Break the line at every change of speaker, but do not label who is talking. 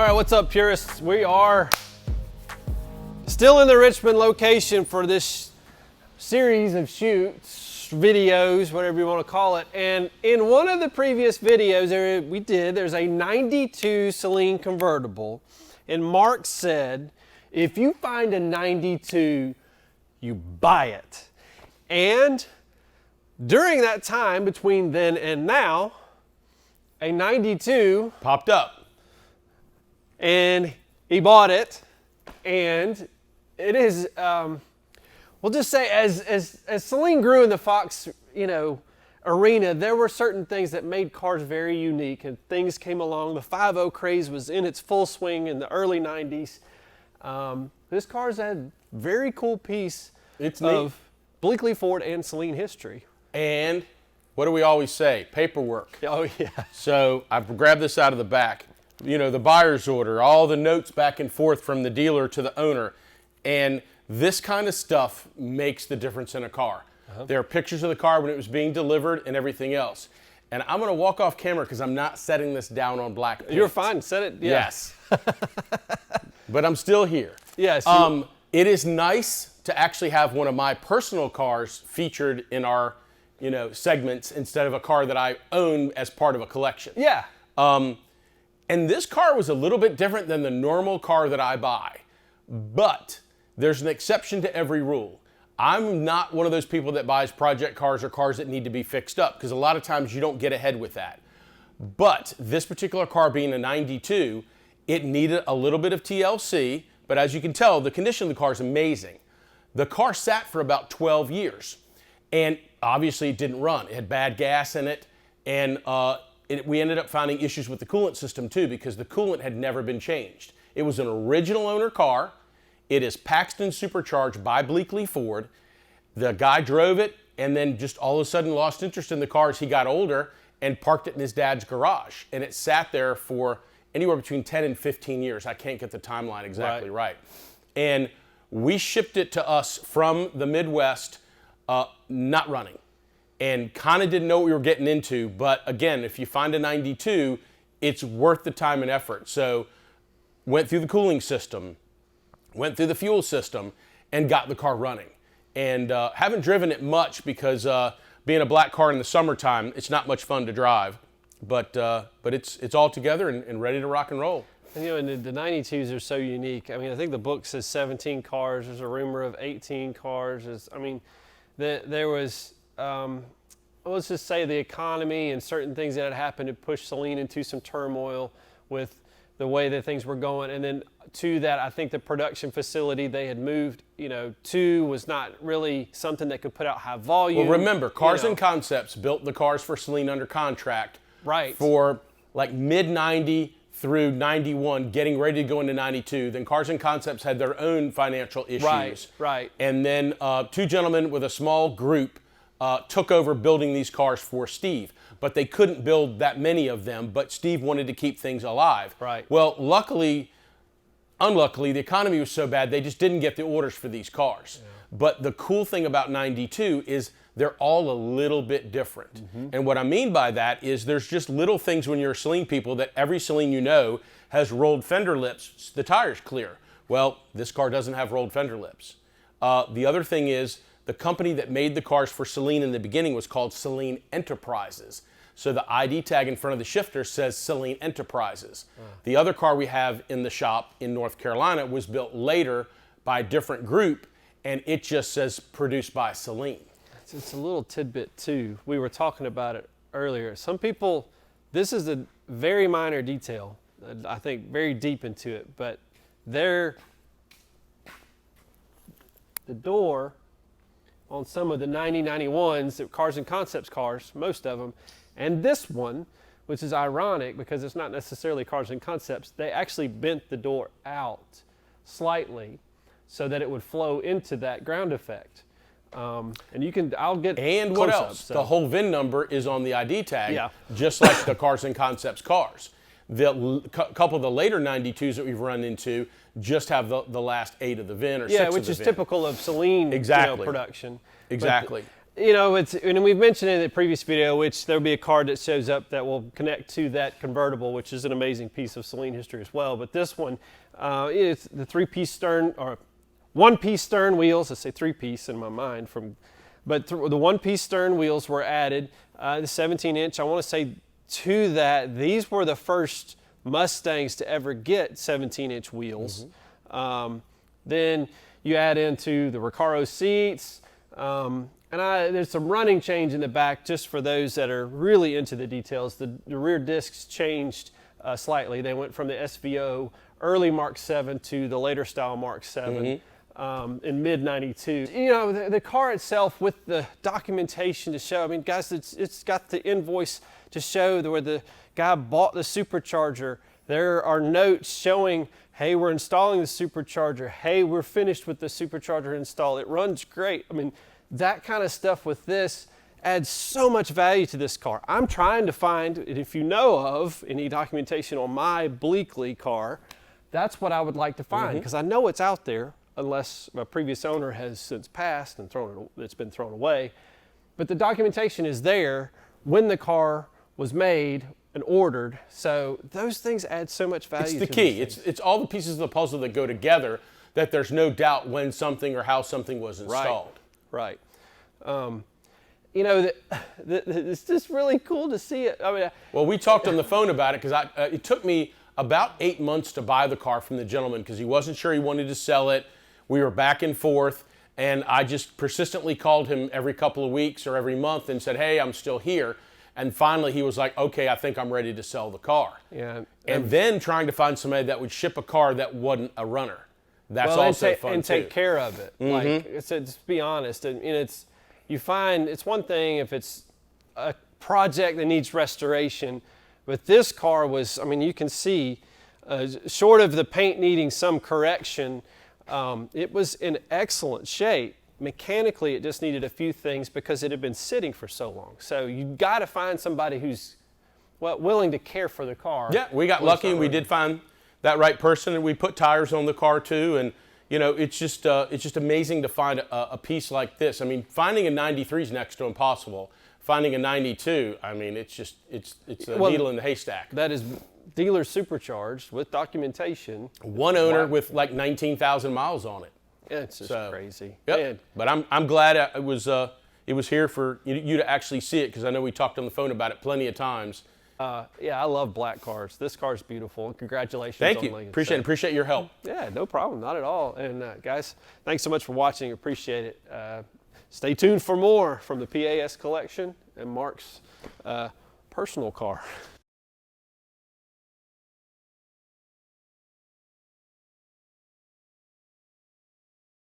right, what's up, Purists? We are still in the Richmond location for this series of shoots, videos, whatever you want to call it. And in one of the previous videos there's a 92 Saleen convertible. And Mark said, if you find a 92, you buy it. And during that time, between then and now, a 92
popped up.
And he bought it. And it is, we'll just say, as Saleen grew in the Fox, arena, there were certain things that made cars very unique, and things came along. The 5.0 craze was in its full swing in the early 90s. This car's a very cool piece of Bleakley Ford and Saleen history.
And what do we always say? Paperwork.
Oh, yeah.
So I've grabbed this out of the back. The buyer's order, all the notes back and forth from the dealer to the owner. And this kind of stuff makes the difference in a car. There are pictures of the car when it was being delivered and everything else. And I'm going to walk off camera because I'm not setting this down on black paint.
You're fine. Set it. Yeah.
Yes. But I'm still here.
Yes.
It is nice to actually have one of my personal cars featured in our, segments instead of a car that I own as part of a collection.
Yeah.
And this car was a little bit different than the normal car that I buy. But there's an exception to every rule. I'm not one of those people that buys project cars or cars that need to be fixed up, because a lot of times you don't get ahead with that. But this particular car being a 92, it needed a little bit of TLC, but as you can tell, the condition of the car is amazing. The car sat for about 12 years, and obviously it didn't run. It had bad gas in it, and we ended up finding issues with the coolant system too, because the coolant had never been changed. It was an original owner car. It is Paxton Supercharged by Bleakley Ford. The guy drove it and then just all of a sudden lost interest in the car as he got older and parked it in his dad's garage. And it sat there for anywhere between 10 and 15 years. I can't get the timeline exactly right. And we shipped it to us from the Midwest, not running, and kind of didn't know what we were getting into. But again, if you find a 92, it's worth the time and effort. So went through the cooling system, went through the fuel system, and got the car running. And haven't driven it much because being a black car in the summertime, it's not much fun to drive. But it's all together and ready to rock and roll.
And the 92s are so unique. I mean, I think the book says 17 cars. There's a rumor of 18 cars. There was, let's just say, the economy and certain things that had happened to push Saleen into some turmoil with the way that things were going. And then to that, I think the production facility they had moved, to was not really something that could put out high volume.
Well, remember, Cars and Concepts built the cars for Saleen under contract for like mid-90 through 91, getting ready to go into 92. Then Cars and Concepts had their own financial issues.
Right.
And then two gentlemen with a small group took over building these cars for Steve. But they couldn't build that many of them, but Steve wanted to keep things alive.
Right.
Well, unluckily, the economy was so bad, they just didn't get the orders for these cars. Yeah. But the cool thing about 92 is they're all a little bit different. Mm-hmm. And what I mean by that is there's just little things when you're a Saleen people that every Saleen has rolled fender lips, the tire's clear. Well, this car doesn't have rolled fender lips. The other thing is, the company that made the cars for Saleen in the beginning was called Saleen Enterprises. So the ID tag in front of the shifter says Saleen Enterprises. The other car we have in the shop in North Carolina was built later by a different group, and it just says produced by Saleen.
It's a little tidbit too. We were talking about it earlier. Some people, this is a very minor detail, I think very deep into it, but the door on some of the 9091s, the Cars and Concepts cars, most of them, and this one, which is ironic because it's not necessarily Cars and Concepts, they actually bent the door out slightly so that it would flow into that ground effect. And I'll get
And what else? The whole VIN number is on the ID tag, just like the Cars and Concepts cars. The couple of the later 92s that we've run into just have the last 8 of the VIN or 6 of the VIN.
Yeah, which is typical of Saleen production.
Exactly.
you know, and we've mentioned in the previous video, which there'll be a card that shows up that will connect to that convertible, which is an amazing piece of Saleen history as well. But this one, it's the three-piece stern, or one-piece stern wheels. I say three-piece in my mind, but the one-piece stern wheels were added. The 17-inch, I want to say to that, these were the first Mustangs to ever get 17-inch wheels. Then you add into the Recaro seats. There's some running change in the back just for those that are really into the details. The rear discs changed slightly. They went from the SVO early Mark 7 to the later style Mark 7 in mid-92. You know, the car itself with the documentation to show, I mean, guys, it's got the invoice to show where the guy bought the supercharger. There are notes showing, hey, we're installing the supercharger. Hey, we're finished with the supercharger install. It runs great. I mean, that kind of stuff with this adds so much value to this car. I'm trying to find, if you know of any documentation on my Bleakley car, that's what I would like to find, because I know it's out there, unless my previous owner has since passed and it's been thrown away. But the documentation is there when the car was made and ordered, so those things add so much value.
It's the key. It's all the pieces of the puzzle that go together, that there's no doubt when something or how something was installed.
Right. You know, it's just really cool to see it. I mean,
well, we talked on the phone about it, because it took me about 8 months to buy the car from the gentleman, because he wasn't sure he wanted to sell it. We were back and forth, and I just persistently called him every couple of weeks or every month and said, hey, I'm still here. And finally he was like, okay, I think I'm ready to sell the car.
Yeah.
And then trying to find somebody that would ship a car that wasn't a runner. That's also fun
and
too.
take care of it. Like, just be honest. And it's one thing if it's a project that needs restoration, but this car was, I mean, you can see, short of the paint needing some correction, it was in excellent shape. Mechanically, it just needed a few things because it had been sitting for so long. So you got to find somebody who's willing to care for the car.
Yeah, we got lucky and we did find that right person, and we put tires on the car too. And you know, it's just amazing to find a piece like this. I mean, finding a 93 is next to impossible. Finding a 92, I mean, it's a needle in the haystack.
That is dealer supercharged with documentation.
One owner with like 19,000 miles on it.
Yeah, it's just crazy.
Yep.
Man.
But I'm glad it was here for you to actually see it, because I know we talked on the phone about it plenty of times.
Yeah, I love black cars. This car's beautiful. Congratulations.
Thank you. Appreciate your help.
Yeah, no problem. Not at all. And guys, thanks so much for watching. Appreciate it. Stay tuned for more from the PAS collection and Mark's personal car.